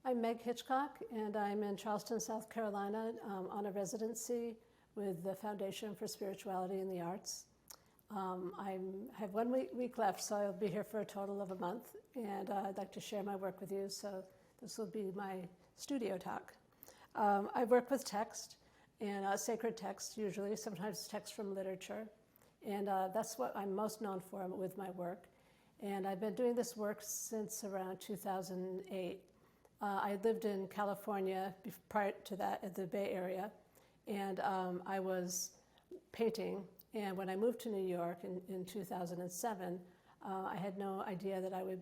I'm Meg Hitchcock, and I'm in Charleston, South Carolina, on a residency with the Foundation for Spirituality and the Arts. I have 1 week left, so I'll be here for a total of a month, and I'd like to share my work with you, so this will be my studio talk. I work with text, and sacred text usually, sometimes text from literature, and that's what I'm most known for with my work. And I've been doing this work since around 2008. I lived in California prior to that, at the Bay Area, and I was painting. And when I moved to New York in 2007, I had no idea that I would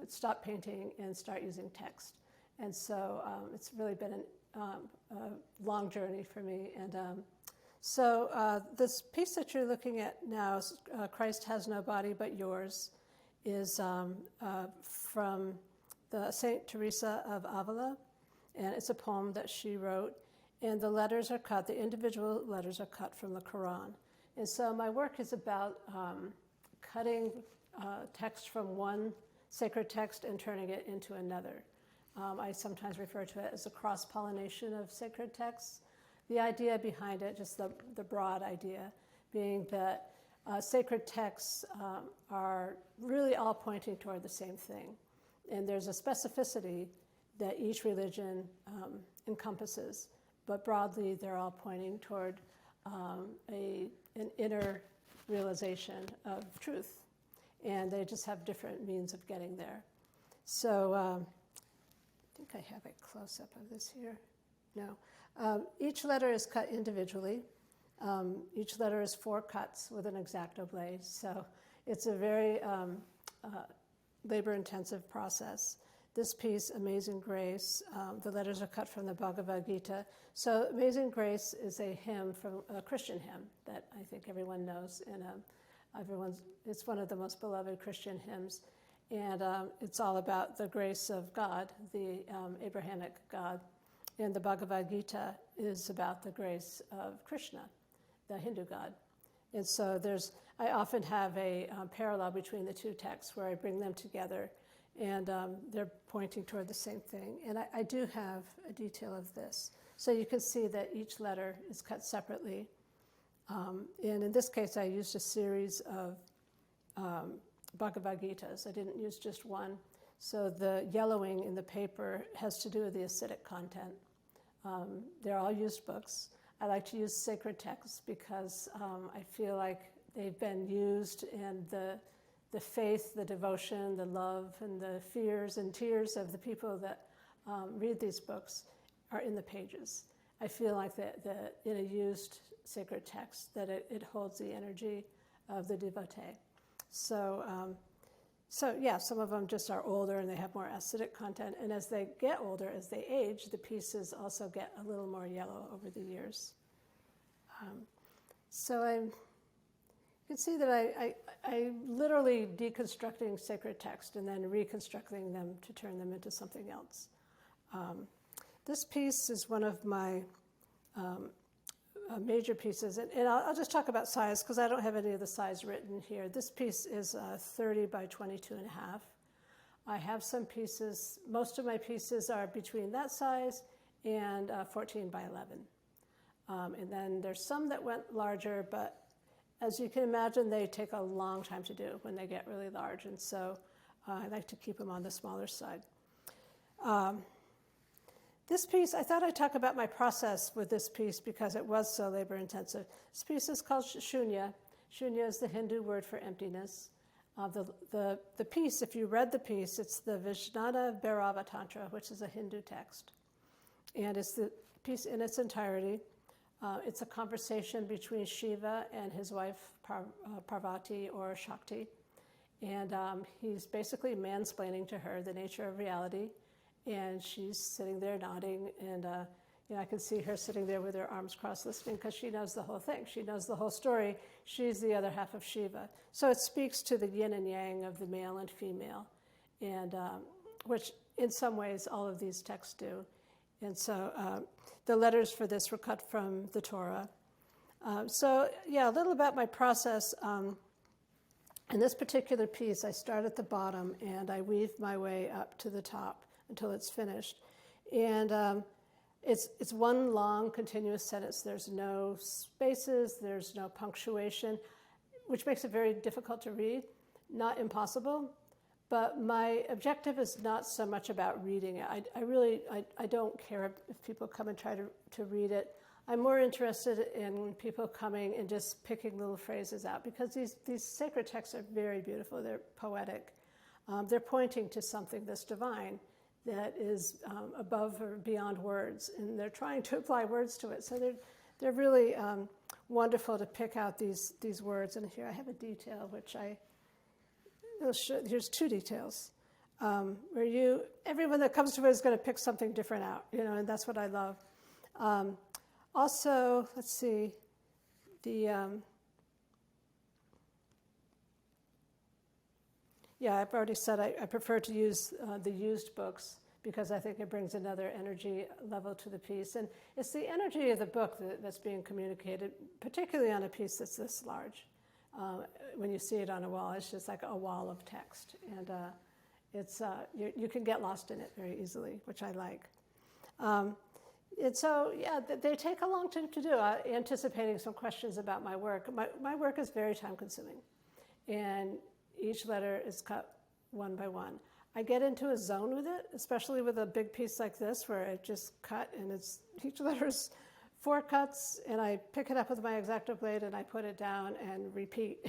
stop painting and start using text. And so it's really been a long journey for me. And so this piece that you're looking at now, Christ Has No Body But Yours, is from the Saint Teresa of Avila, and it's a poem that she wrote, and the letters are cut, the individual letters are cut from the Quran. And so my work is about cutting text from one sacred text and turning it into another. I sometimes refer to it as a cross-pollination of sacred texts. The idea behind it, just the broad idea, being that sacred texts are really all pointing toward the same thing. And there's a specificity that each religion encompasses, but broadly they're all pointing toward an inner realization of truth, and they just have different means of getting there. So I think I have a close-up of this here. No. Each letter is cut individually. Each letter is 4 cuts with an X-Acto blade, so it's a very labor-intensive process. This piece, Amazing Grace, the letters are cut from the Bhagavad Gita. So Amazing Grace is a hymn, from a Christian hymn that I think everyone knows, and it's one of the most beloved Christian hymns. And it's all about the grace of God, the Abrahamic God. And the Bhagavad Gita is about the grace of Krishna, the Hindu God. And so I often have a parallel between the two texts where I bring them together, and they're pointing toward the same thing. And I do have a detail of this. So you can see that each letter is cut separately. And in this case, I used a series of Bhagavad Gitas. I didn't use just one. So the yellowing in the paper has to do with the acidic content. They're all used books. I like to use sacred texts because I feel like they've been used, and the faith, the devotion, the love, and the fears and tears of the people that read these books are in the pages. I feel like that in a used sacred text, that it holds the energy of the devotee. So yeah, some of them just are older and they have more acidic content. And as they get older, as they age, the pieces also get a little more yellow over the years. So you can see that I literally deconstructing sacred text and then reconstructing them to turn them into something else. This piece is one of my major pieces, and I'll just talk about size because I don't have any of the size written here. This piece is 30 by 22 and a half. I have some pieces, most of my pieces are between that size and 14 by 11. And then there's some that went larger, but as you can imagine, they take a long time to do when they get really large, and so I like to keep them on the smaller side. This piece, I thought I'd talk about my process with this piece because it was so labor-intensive. This piece is called Shunya. Shunya is the Hindu word for emptiness. The piece, if you read the piece, it's the Vijnana Bhairava Tantra, which is a Hindu text. And it's the piece in its entirety. It's a conversation between Shiva and his wife Parvati, or Shakti. And he's basically mansplaining to her the nature of reality. And she's sitting there nodding, and I can see her sitting there with her arms crossed listening because she knows the whole thing. She knows the whole story. She's the other half of Shiva. So it speaks to the yin and yang of the male and female, and which in some ways all of these texts do. And so the letters for this were cut from the Torah. So yeah, a little about my process. In this particular piece, I start at the bottom and I weave my way up to the top until it's finished. And it's one long continuous sentence. There's no spaces, there's no punctuation, which makes it very difficult to read. Not impossible, but my objective is not so much about reading it. I don't care if people come and try to read it. I'm more interested in people coming and just picking little phrases out, because these sacred texts are very beautiful. They're poetic. They're pointing to something that's divine, that is above or beyond words, and they're trying to apply words to it. So they're really wonderful to pick out these words. And here I have a detail which here's two details where everyone that comes to it is going to pick something different out, and that's what I love. Also, let's see, I've already said I prefer to use the used books, because I think it brings another energy level to the piece. And it's the energy of the book that's being communicated, particularly on a piece that's this large. When you see it on a wall, it's just like a wall of text. And you can get lost in it very easily, which I like. And so, they take a long time to do. Anticipating some questions about my work. My work is very time-consuming. And each letter is cut one by one. I get into a zone with it, especially with a big piece like this, where I just cut, and each letter's 4 cuts, and I pick it up with my X-Acto blade and I put it down and repeat.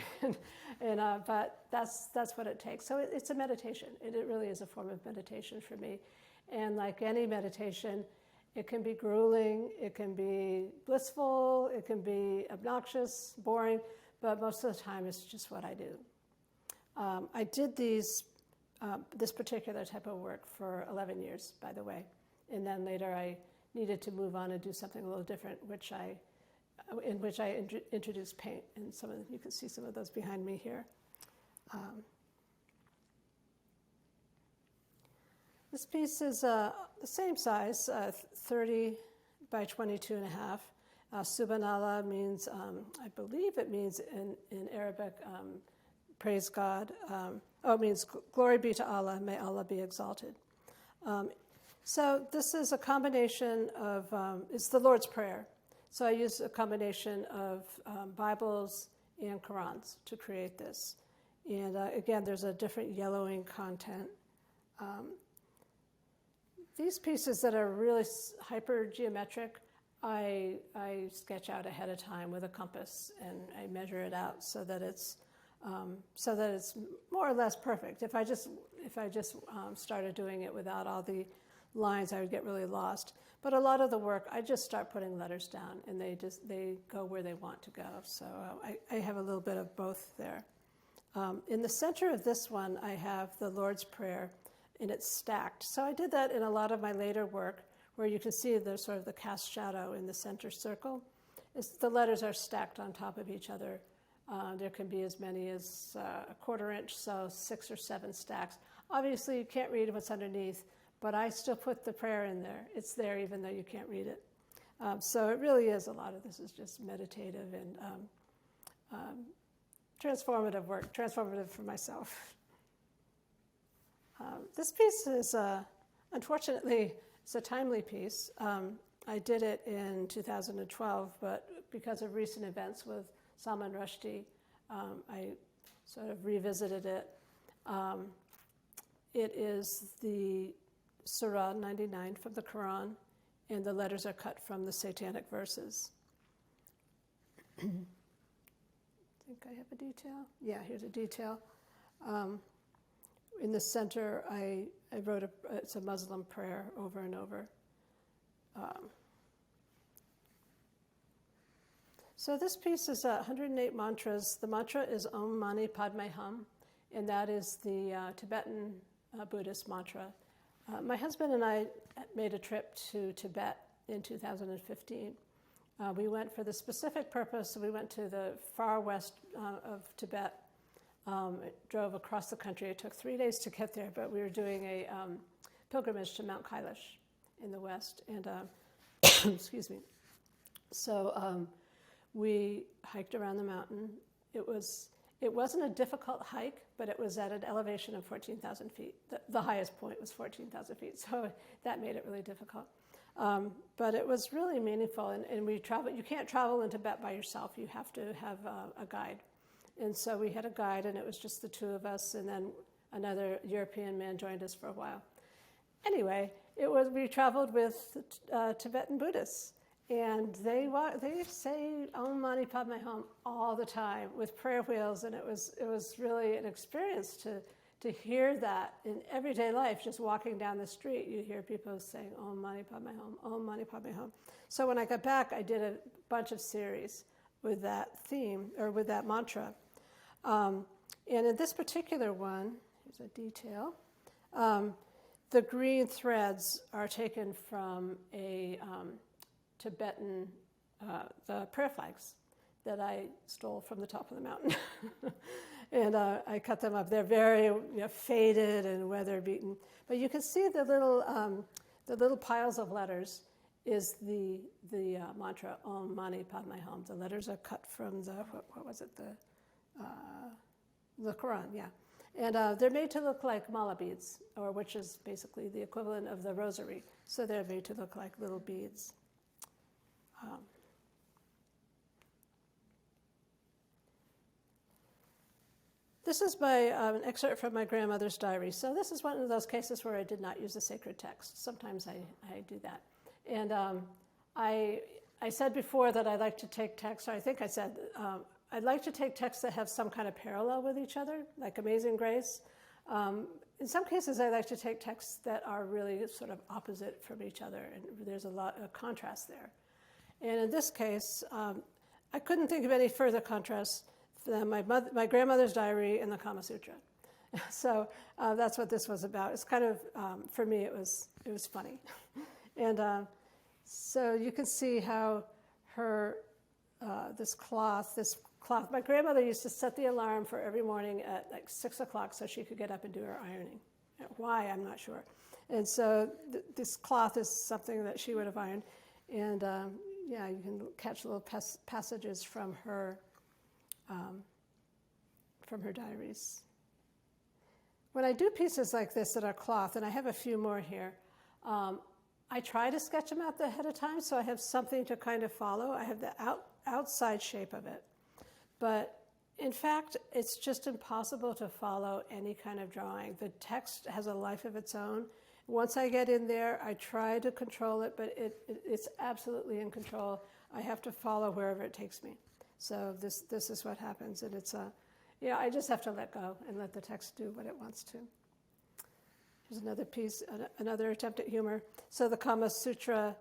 But that's what it takes. So it's a meditation. It really is a form of meditation for me. And like any meditation, it can be grueling, it can be blissful, it can be obnoxious, boring, but most of the time it's just what I do. I did this particular type of work for 11 years, by the way, and then later I needed to move on and do something a little different, in which I introduced paint, and you can see some of those behind me here. This piece is the same size, 30 by 22 and a half. Subhanallah means, I believe it means in Arabic, praise God. It means glory be to Allah, may Allah be exalted. So this is a combination of, it's the Lord's Prayer. So I use a combination of Bibles and Qurans to create this. And again, there's a different yellowing content. These pieces that are really hyper-geometric, I sketch out ahead of time with a compass, and I measure it out so that it's more or less perfect. If I just started doing it without all the lines, I would get really lost. But a lot of the work, I just start putting letters down, and they go where they want to go. So I have a little bit of both there. In the center of this one, I have the Lord's Prayer, and it's stacked. So I did that in a lot of my later work, where you can see there's sort of the cast shadow in the center circle. The letters are stacked on top of each other. There can be as many as a 1/4 inch, so 6 or 7 stacks. Obviously, you can't read what's underneath, but I still put the prayer in there. It's there even though you can't read it. So it really is, a lot of this is just meditative and transformative work, transformative for myself. This piece is, unfortunately, it's a timely piece. I did it in 2012, but because of recent events with Salman Rushdie, I sort of revisited it. It is the Surah 99 from the Quran, and the letters are cut from the Satanic verses. I think I have a detail. Yeah, here's a detail. In the center, I wrote it's a Muslim prayer over and over. So this piece is 108 mantras. The mantra is Om Mani Padme Hum, and that is the Tibetan Buddhist mantra. My husband and I made a trip to Tibet in 2015. We went for the specific purpose. We went to the far west of Tibet, drove across the country. It took 3 days to get there, but we were doing a pilgrimage to Mount Kailash in the west. And excuse me. So we hiked around the mountain. It wasn't a difficult hike, but it was at an elevation of 14,000 feet. The highest point was 14,000 feet, so that made it really difficult. But it was really meaningful, and we traveled. You can't travel in Tibet by yourself. You have to have a guide. And so we had a guide, and it was just the two of us, and then another European man joined us for a while. Anyway, we traveled with Tibetan Buddhists, and they say Om Mani Padme Hum all the time with prayer wheels, and it was really an experience to hear that in everyday life. Just walking down the street, you hear people saying Om Mani Padme Hum, Om Mani Padme Hum. So when I got back, I did a bunch of series with that theme, or with that mantra. And in this particular one, here's a detail, the green threads are taken from a Tibetan, the prayer flags that I stole from the top of the mountain. And I cut them up. They're very faded and weather-beaten. But you can see the little piles of letters is the mantra, Om Mani Padme Hum. The letters are cut from the, what was it, the Quran, yeah. And they're made to look like mala beads, or which is basically the equivalent of the rosary. So they're made to look like little beads. This is an excerpt from my grandmother's diary. So this is one of those cases where I did not use the sacred text. Sometimes I do that. And I said before that I like to take texts, or I think I said, I'd like to take texts that have some kind of parallel with each other, like Amazing Grace. In some cases, I like to take texts that are really sort of opposite from each other, and there's a lot of contrast there. And in this case, I couldn't think of any further contrast than my grandmother's diary and the Kama Sutra. So that's what this was about. It's kind of, for me, it was funny. And so you can see how her, this cloth, my grandmother used to set the alarm for every morning at like 6 o'clock so she could get up and do her ironing. Why, I'm not sure. And so this cloth is something that she would have ironed. And yeah, you can catch little passages from her diaries. When I do pieces like this that are cloth, and I have a few more here, I try to sketch them out ahead of time so I have something to kind of follow. I have the outside shape of it. But in fact, it's just impossible to follow any kind of drawing. The text has a life of its own. Once I get in there, I try to control it, but it's absolutely in control. I have to follow wherever it takes me. So this is what happens, and it's I just have to let go and let the text do what it wants to. Here's another piece, another attempt at humor. So the Kama Sutra,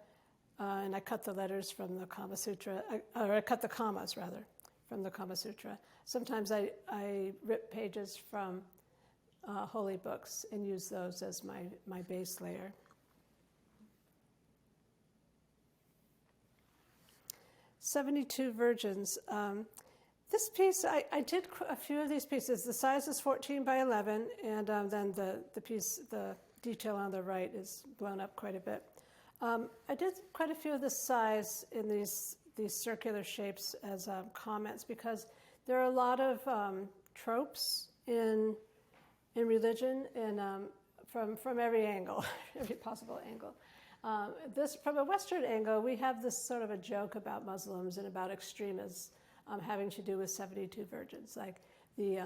and I cut the letters from the Kama Sutra, or I cut the commas rather from the Kama Sutra. Sometimes I rip pages from holy books and use those as my base layer. "72 Virgins." This piece, I did a few of these pieces. The size is 14 by 11, and then the detail on the right is blown up quite a bit. I did quite a few of this size in these circular shapes as comments, because there are a lot of tropes in religion, and from every angle, every possible angle. From a Western angle, we have this sort of a joke about Muslims and about extremists having to do with 72 virgins. Like the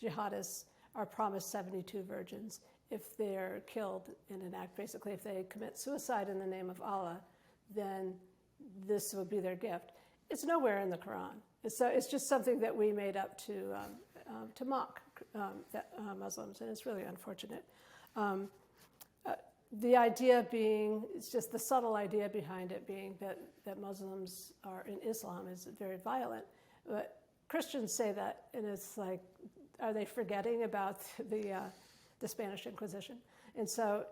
jihadists are promised 72 virgins if they're killed in an act. Basically, if they commit suicide in the name of Allah, then this will be their gift. It's nowhere in the Quran. It's just something that we made up to mock Muslims, and it's really unfortunate. The idea being, it's just the subtle idea behind it being that Muslims in Islam is very violent. But Christians say that, and it's like, are they forgetting about the Spanish Inquisition? And so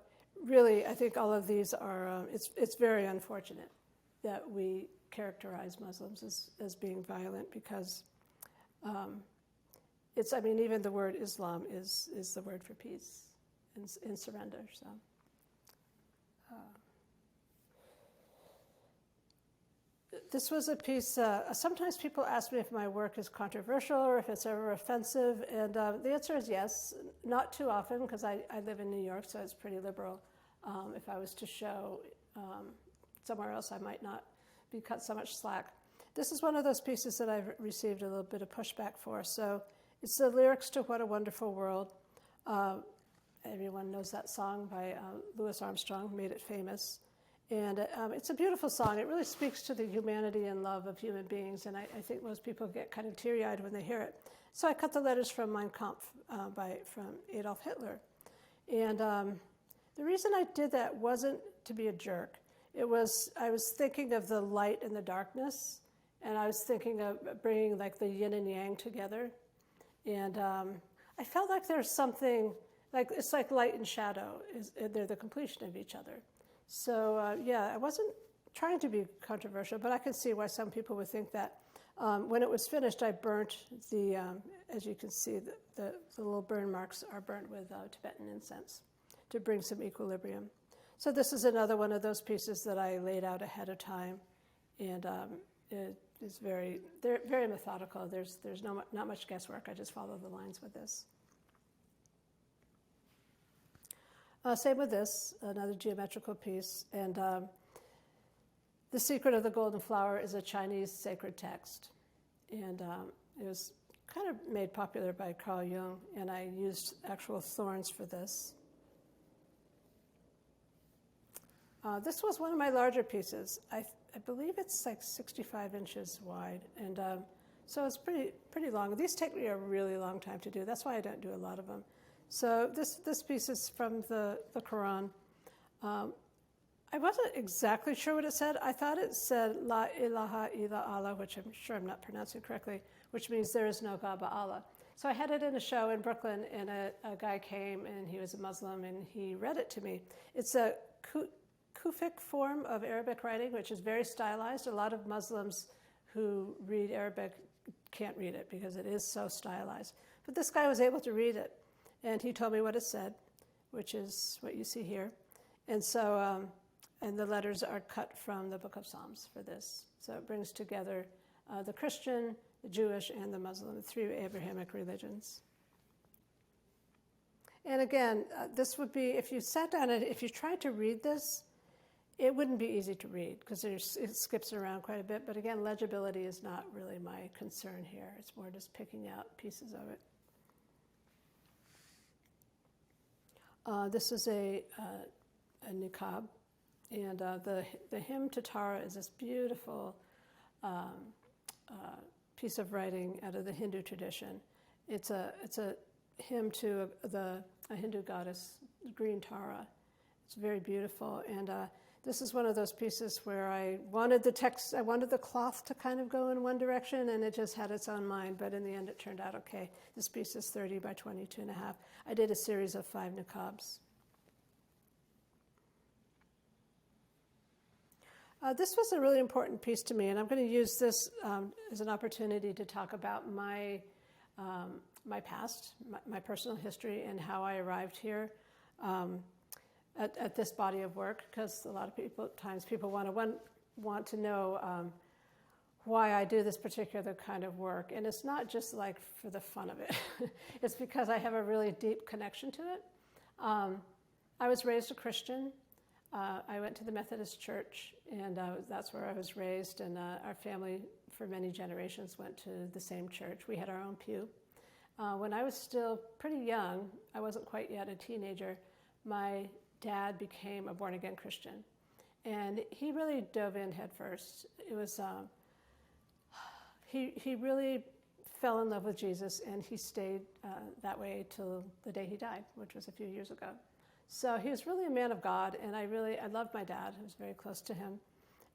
really, I think all of these are, it's very unfortunate that we characterize Muslims as being violent, because even the word Islam is the word for peace and surrender, so. This was a piece, sometimes people ask me if my work is controversial or if it's ever offensive, and the answer is yes. Not too often, because I live in New York, so it's pretty liberal. If I was to show somewhere else, I might not be cut so much slack. This is one of those pieces that I've received a little bit of pushback for. So it's the lyrics to What a Wonderful World. Everyone knows that song by Louis Armstrong, made it famous. And it's a beautiful song. It really speaks to the humanity and love of human beings, and I think most people get kind of teary-eyed when they hear it. So I cut the letters from Mein Kampf from Adolf Hitler. And the reason I did that wasn't to be a jerk. I was thinking of the light and the darkness, and I was thinking of bringing like the yin and yang together. And I felt like there's something, like it's like light and shadow. They're the completion of each other. So yeah, I wasn't trying to be controversial, but I can see why some people would think that. When it was finished, I burnt as you can see, the little burn marks are burnt with Tibetan incense to bring some equilibrium. So this is another one of those pieces that I laid out ahead of time, and it is they're very methodical. There's not much guesswork. I just follow the lines with this. Same with this, another geometrical piece. And The Secret of the Golden Flower is a Chinese sacred text. And it was kind of made popular by Carl Jung, and I used actual thorns for this. This was one of my larger pieces. I believe it's like 65 inches wide, and so it's pretty long. These take me a really long time to do. That's why I don't do a lot of them. So this piece is from the Quran. I wasn't exactly sure what it said. I thought it said La ilaha illa Allah, which I'm sure I'm not pronouncing correctly, which means there is no God but Allah. So I had it in a show in Brooklyn, and a guy came, and he was a Muslim, and he read it to me. It's a Kufic form of Arabic writing, which is very stylized. A lot of Muslims who read Arabic can't read it because it is so stylized. But this guy was able to read it, and he told me what it said, which is what you see here. And so, and the letters are cut from the Book of Psalms for this. So it brings together the Christian, the Jewish, and the Muslim, the three Abrahamic religions. And again, this would be, if you sat down and if you tried to read this, it wouldn't be easy to read because it skips around quite a bit. But again, legibility is not really my concern here. It's more just picking out pieces of it. This is a niqab, and the hymn to Tara is this beautiful piece of writing out of the Hindu tradition. It's a hymn to a Hindu goddess, green Tara. It's very beautiful, and this is one of those pieces where I wanted the cloth to kind of go in one direction, and it just had its own mind, but in the end it turned out okay. This piece is 30 by 22.5. I did a series of 5 niqabs. This was a really important piece to me, and I'm going to use this as an opportunity to talk about my past, my personal history, and how I arrived here at this body of work, because a lot of times people want to know why I do this particular kind of work, and it's not just like for the fun of it. It's because I have a really deep connection to it. I was raised a Christian. I went to the Methodist Church, and that's where I was raised, and our family for many generations went to the same church. We had our own pew. When I was still pretty young, I wasn't quite yet a teenager, my dad became a born-again Christian, and he really dove in head first. It was, he really fell in love with Jesus, and he stayed that way till the day he died, which was a few years ago. So he was really a man of God, and I loved my dad. I was very close to him.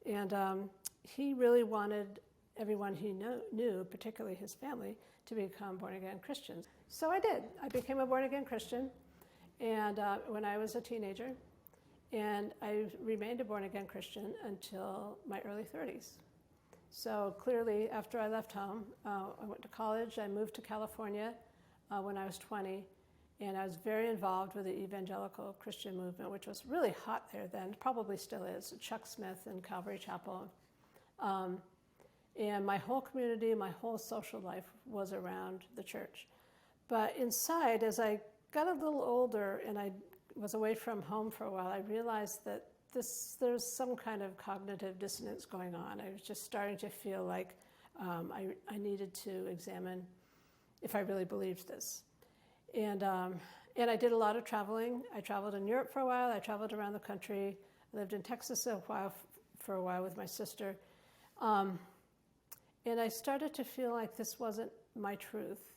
And he really wanted everyone he knew, particularly his family, to become born-again Christians. So I did. I became a born-again Christian and when I was a teenager, and I remained a born-again Christian until my early 30s. So clearly, after I left home, I went to college. I moved to California when I was 20. And I was very involved with the evangelical Christian movement, which was really hot there then, probably still is, Chuck Smith and Calvary Chapel. and my whole community, my whole social life was around the church. But inside, as I got a little older and I was away from home for a while, I realized that there's some kind of cognitive dissonance going on. I was just starting to feel like I needed to examine if I really believed this. And I did a lot of traveling. I traveled in Europe for a while. I traveled around the country. I lived in Texas for a while with my sister. And I started to feel like this wasn't my truth.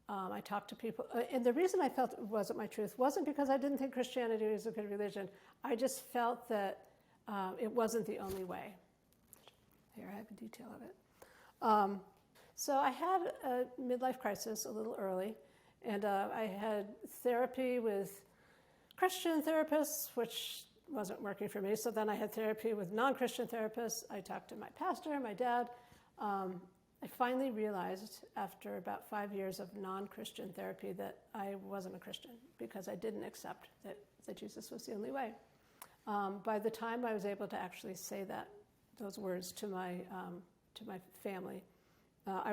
I talked to people, and the reason I felt it wasn't my truth wasn't because I didn't think Christianity was a good religion. I just felt that it wasn't the only way. Here, I have a detail of it. So I had a midlife crisis a little early, and I had therapy with Christian therapists, which wasn't working for me. So then I had therapy with non-Christian therapists. I talked to my pastor, my dad. I finally realized after about 5 years of non-Christian therapy that I wasn't a Christian because I didn't accept that Jesus was the only way. By the time I was able to actually say those words to my family, it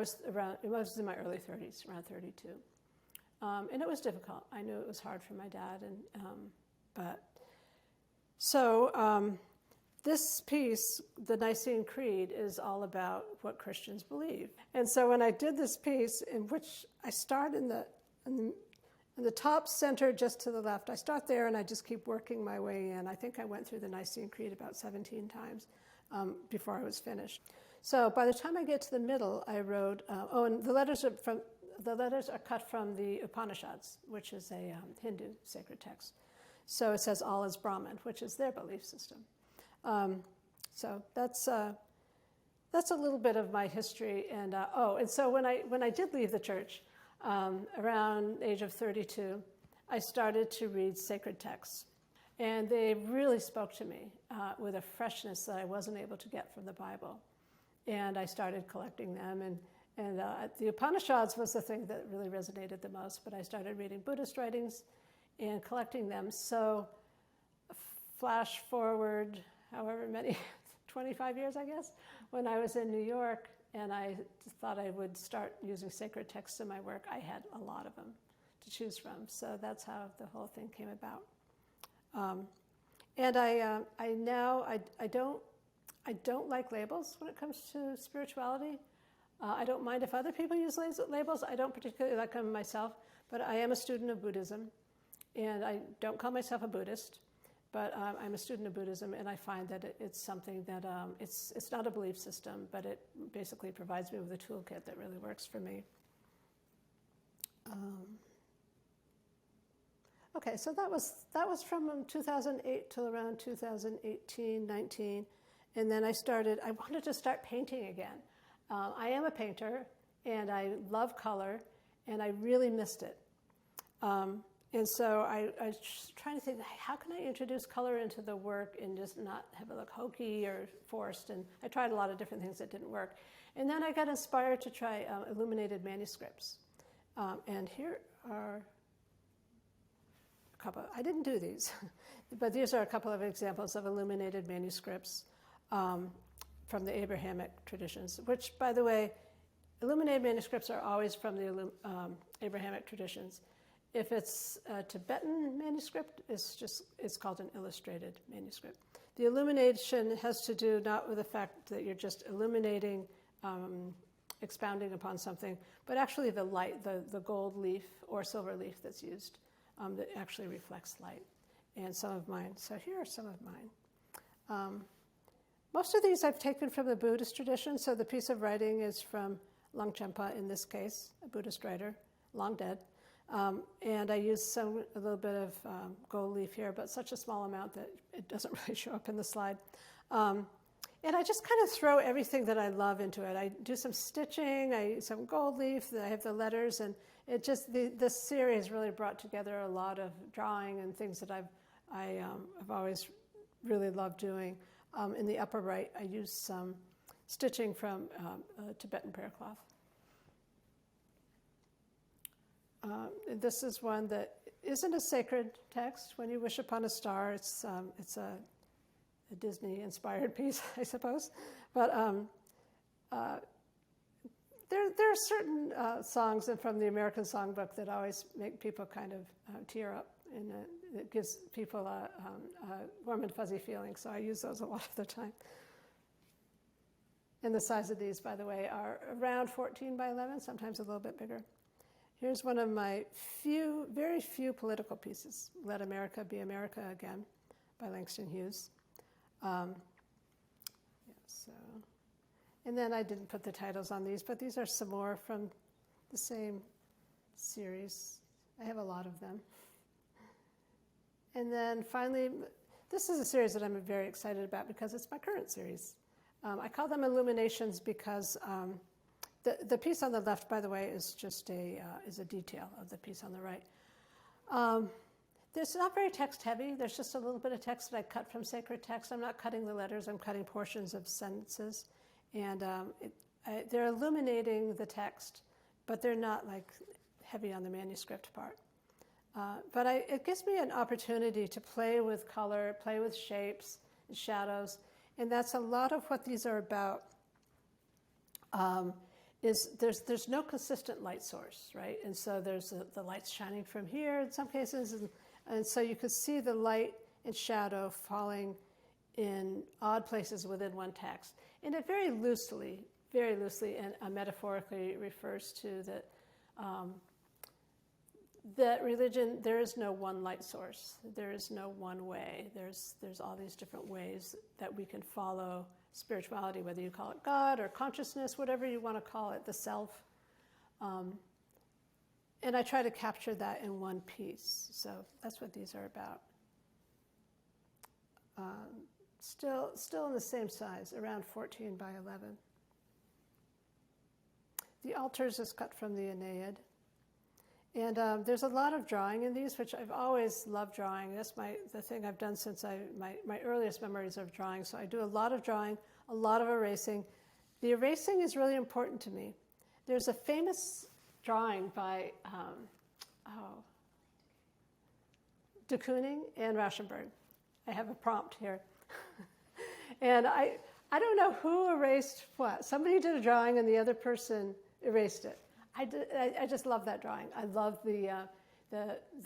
was in my early 30s, around 32. And it was difficult. I knew it was hard for my dad, this piece, the Nicene Creed, is all about what Christians believe. And so when I did this piece, in which I start in the top center just to the left, I start there and I just keep working my way in. I think I went through the Nicene Creed about 17 times before I was finished. So by the time I get to the middle, I wrote, and the letters are cut from the Upanishads, which is a Hindu sacred text. So it says all is Brahman, which is their belief system. So that's a little bit of my history. And so when I did leave the church, around the age of 32, I started to read sacred texts. And they really spoke to me with a freshness that I wasn't able to get from the Bible. And I started collecting them. And the Upanishads was the thing that really resonated the most. But I started reading Buddhist writings and collecting them. So flash forward however many, 25 years, I guess, when I was in New York and I thought I would start using sacred texts in my work, I had a lot of them to choose from. So that's how the whole thing came about. And I don't like labels when it comes to spirituality. I don't mind if other people use labels. I don't particularly like them myself, but I am a student of Buddhism, and I don't call myself a Buddhist. But I'm a student of Buddhism, and I find that it's something that it's not a belief system, but it basically provides me with a toolkit that really works for me. Okay, so that was from 2008 till around 2018, 19, and then I wanted to start painting again. I am a painter, and I love color, and I really missed it. And so I was trying to think, how can I introduce color into the work and just not have it look hokey or forced? And I tried a lot of different things that didn't work. And then I got inspired to try illuminated manuscripts. And here are a couple. I didn't do these, but these are a couple of examples of illuminated manuscripts from the Abrahamic traditions, which, by the way, illuminated manuscripts are always from the Abrahamic traditions. If it's a Tibetan manuscript, it's called an illustrated manuscript. The illumination has to do not with the fact that you're just illuminating, expounding upon something, but actually the light, the gold leaf or silver leaf that's used that actually reflects light. And some of mine. So here are some of mine. Most of these I've taken from the Buddhist tradition. So the piece of writing is from Longchenpa in this case, a Buddhist writer, long dead. And I used a little bit of gold leaf here, but such a small amount that it doesn't really show up in the slide. And I just kind of throw everything that I love into it. I do some stitching, I use some gold leaf, I have the letters, and it just, this series really brought together a lot of drawing and things that I've always really loved doing. In the upper right, I used some stitching from a Tibetan prayer cloth. This is one that isn't a sacred text. When you wish upon a star, it's a Disney-inspired piece, I suppose. But there are certain songs from the American Songbook that always make people kind of tear up, and it gives people a warm and fuzzy feeling, so I use those a lot of the time. And the size of these, by the way, are around 14 by 11, sometimes a little bit bigger. Here's one of my very few political pieces, Let America Be America Again, by Langston Hughes. And then I didn't put the titles on these, but these are some more from the same series. I have a lot of them. And then finally, this is a series that I'm very excited about because it's my current series. I call them Illuminations because the piece on the left, by the way, is just a detail of the piece on the right. It's not very text heavy. There's just a little bit of text that I cut from sacred text. I'm not cutting the letters. I'm cutting portions of sentences. And they're illuminating the text, but they're not like heavy on the manuscript part. But it gives me an opportunity to play with color, play with shapes and shadows. And that's a lot of what these are about. Is there's no consistent light source, right? And so there's the light's shining from here in some cases, and so you can see the light and shadow falling in odd places within one text. And it very loosely and metaphorically refers to that religion, there is no one light source. There is no one way. There's all these different ways that we can follow spirituality, whether you call it God or consciousness, whatever you want to call it, the self. And I try to capture that in one piece. So that's what these are about. Still in the same size, around 14 by 11. The altars is cut from the Aeneid. And there's a lot of drawing in these, which I've always loved drawing. That's the thing I've done since my earliest memories of drawing. So I do a lot of drawing, a lot of erasing. The erasing is really important to me. There's a famous drawing by de Kooning and Rauschenberg. I have a prompt here. And I don't know who erased what. Somebody did a drawing and the other person erased it. I just love that drawing. I love the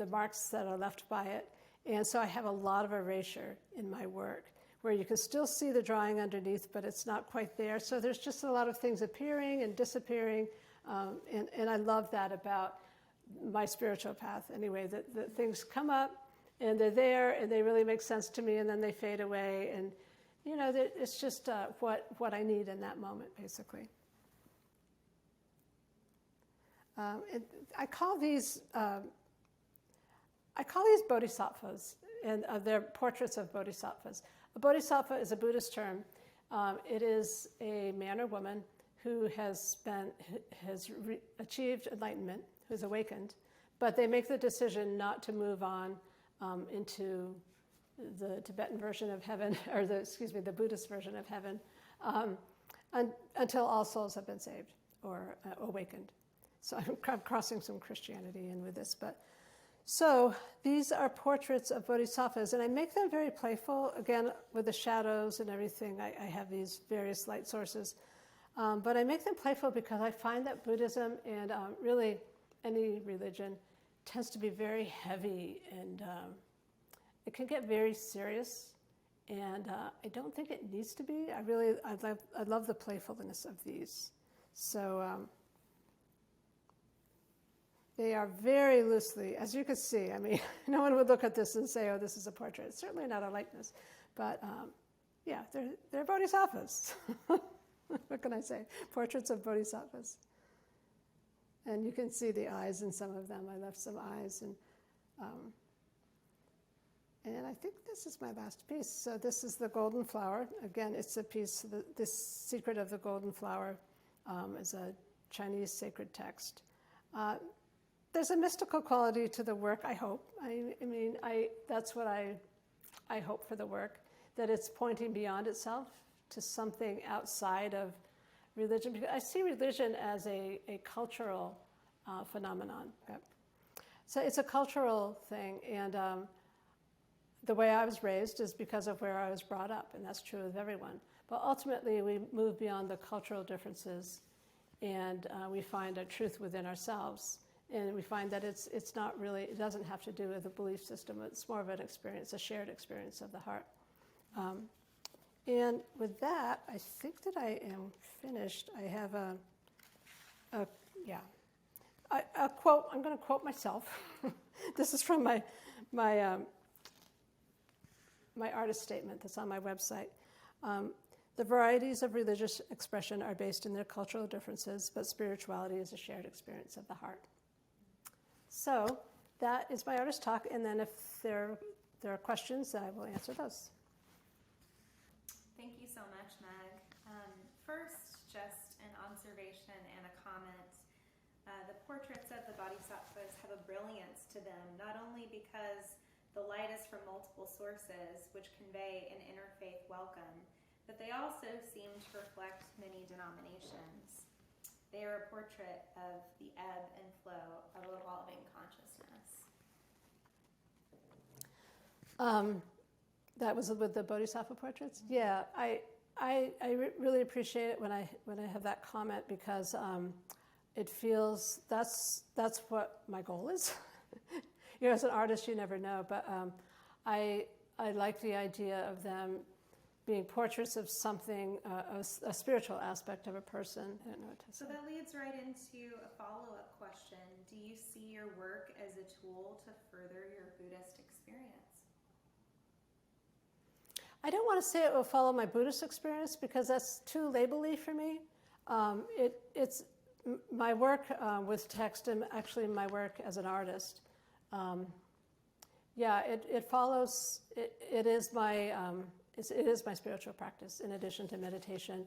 marks that are left by it. And so I have a lot of erasure in my work where you can still see the drawing underneath, but it's not quite there. So there's just a lot of things appearing and disappearing. And I love that about my spiritual path anyway, that things come up and they're there and they really make sense to me and then they fade away. And, you know, it's just what I need in that moment, basically. I call these bodhisattvas, and they're portraits of bodhisattvas. A bodhisattva is a Buddhist term. It is a man or woman who has achieved enlightenment, who's awakened, but they make the decision not to move on into the Tibetan version of heaven, or the Buddhist version of heaven, until all souls have been saved or awakened. So I'm crossing some Christianity in with this, but so these are portraits of bodhisattvas, and I make them very playful, again, with the shadows and everything. I have these various light sources, but I make them playful because I find that Buddhism and really any religion tends to be very heavy, and it can get very serious, and I don't think it needs to be. I love the playfulness of these. So they are very loosely, as you can see, I mean, no one would look at this and say, oh, this is a portrait. It's certainly not a likeness. But yeah, they're bodhisattvas. What can I say? Portraits of bodhisattvas. And you can see the eyes in some of them. I left some eyes. And I think this is my last piece. So this is the Golden Flower. Again, it's a piece, this Secret of the Golden Flower is a Chinese sacred text. There's a mystical quality to the work, I hope. That's what I hope for the work, that it's pointing beyond itself to something outside of religion. Because I see religion as a cultural phenomenon. Okay? So it's a cultural thing, and the way I was raised is because of where I was brought up, and that's true of everyone. But ultimately, we move beyond the cultural differences, and we find a truth within ourselves. And we find that it's not really, it doesn't have to do with a belief system. It's more of an experience, a shared experience of the heart. And with that, I think that I am finished. I have a quote. I'm going to quote myself. This is from my artist statement that's on my website. The varieties of religious expression are based in their cultural differences, but spirituality is a shared experience of the heart. So that is my artist talk, and then if there are questions, I will answer those. Thank you so much, Meg. First, just an observation and a comment. The portraits of the bodhisattvas have a brilliance to them, not only because the light is from multiple sources, which convey an interfaith welcome, but they also seem to reflect many denominations. They are a portrait of the ebb and flow of evolving consciousness. That was with the bodhisattva portraits? Mm-hmm. Yeah, I really appreciate it when I have that comment, because it feels that's what my goal is. As an artist, you never know, but I like the idea of them being portraits of something, a spiritual aspect of a person. I don't know what to say. So that leads right into a follow-up question. Do you see your work as a tool to further your Buddhist experience? I don't want to say it will follow my Buddhist experience, because that's too label-y for me. It's my work with text, and actually my work as an artist. It follows. It is my spiritual practice in addition to meditation.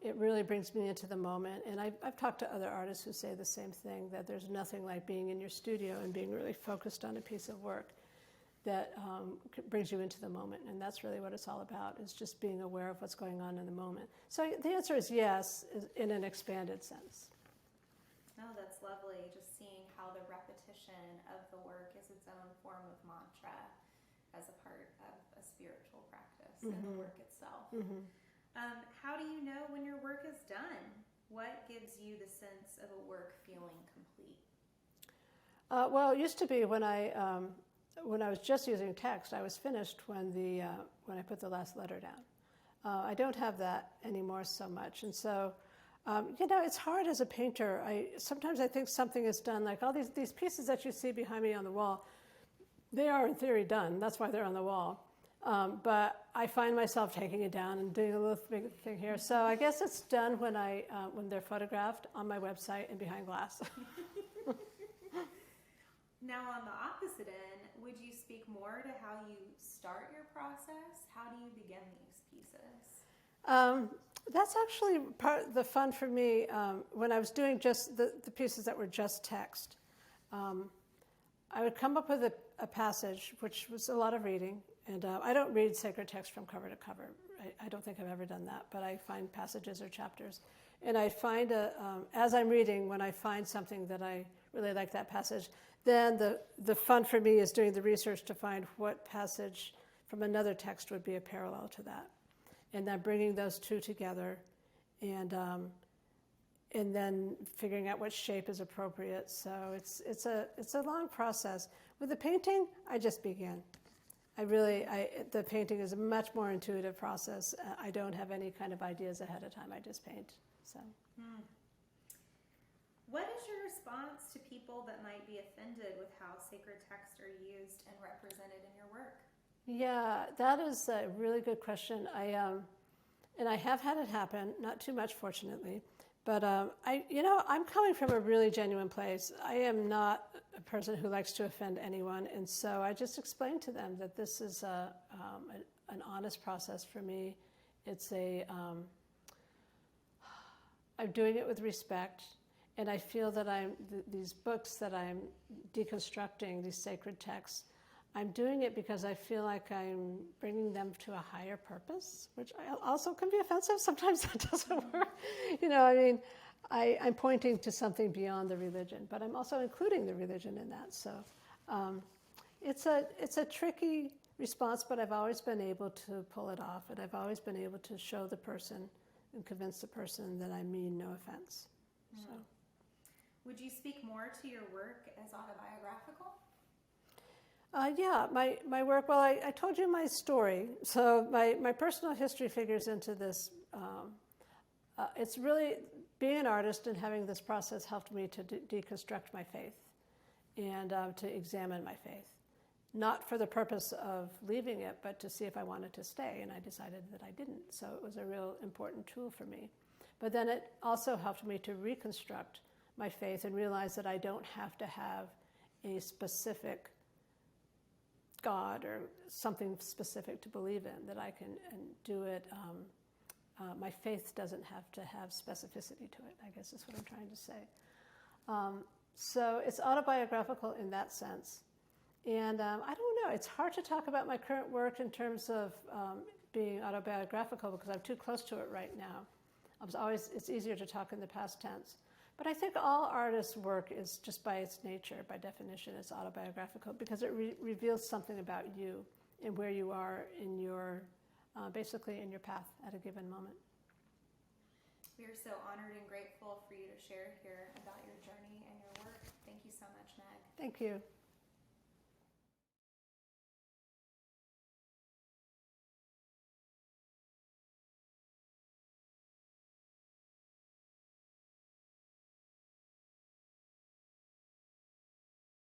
It really brings me into the moment, and I've talked to other artists who say the same thing, that there's nothing like being in your studio and being really focused on a piece of work that brings you into the moment, and that's really what it's all about, is just being aware of what's going on in the moment. So the answer is yes, in an expanded sense. Oh, that's lovely, just seeing how the repetition of the work is its own form of mantra as a part of a spiritual practice in the work itself. Mm-hmm. How do you know when your work is done? What gives you the sense of a work feeling complete? Well, it used to be when I was just using text, I was finished when I put the last letter down. I don't have that anymore so much, and so it's hard as a painter. Sometimes I think something is done, like all these pieces that you see behind me on the wall. They are in theory done. That's why they're on the wall. But I find myself taking it down and doing a little thing here. So I guess it's done when they're photographed on my website and behind glass. Now, on the opposite end, would you speak more to how you start your process? How do you begin these pieces? That's actually part of the fun for me. When I was doing just the pieces that were just text, I would come up with a passage, which was a lot of reading. And I don't read sacred text from cover to cover. I don't think I've ever done that, but I find passages or chapters. And I find, as I'm reading, when I find something that I really like that passage, then the fun for me is doing the research to find what passage from another text would be a parallel to that. And then bringing those two together, and then figuring out what shape is appropriate. So it's a long process. With the painting, I just begin. The painting is a much more intuitive process. I don't have any kind of ideas ahead of time. I just paint. So. What is your response to people that might be offended with how sacred texts are used and represented in your work? Yeah, that is a really good question. And I have had it happen, not too much, fortunately. But I'm coming from a really genuine place. I am not a person who likes to offend anyone, and so I just explained to them that this is an honest process for me. I'm doing it with respect, and I feel that these books that I'm deconstructing, these sacred texts, I'm doing it because I feel like I'm bringing them to a higher purpose, which also can be offensive. Sometimes that doesn't work. I'm pointing to something beyond the religion, but I'm also including the religion in that. So it's a tricky response, but I've always been able to pull it off, and I've always been able to show the person and convince the person that I mean no offense. Mm. So, would you speak more to your work as autobiographical? yeah, my work, well, I told you my story, so my personal history figures into this. It's really, being an artist and having this process helped me to deconstruct my faith and to examine my faith. Not for the purpose of leaving it, but to see if I wanted to stay, and I decided that I didn't, so it was a real important tool for me. But then it also helped me to reconstruct my faith and realize that I don't have to have a specific God or something specific to believe in, that I can do it. My faith doesn't have to have specificity to it, I guess is what I'm trying to say. So it's autobiographical in that sense. And I don't know, it's hard to talk about my current work in terms of being autobiographical because I'm too close to it right now. It's easier to talk in the past tense. But I think all artists' work is just by its nature, by definition, it's autobiographical because it reveals something about you and where you are in your, basically in your path at a given moment. We are so honored and grateful for you to share here about your journey and your work. Thank you so much, Meg. Thank you.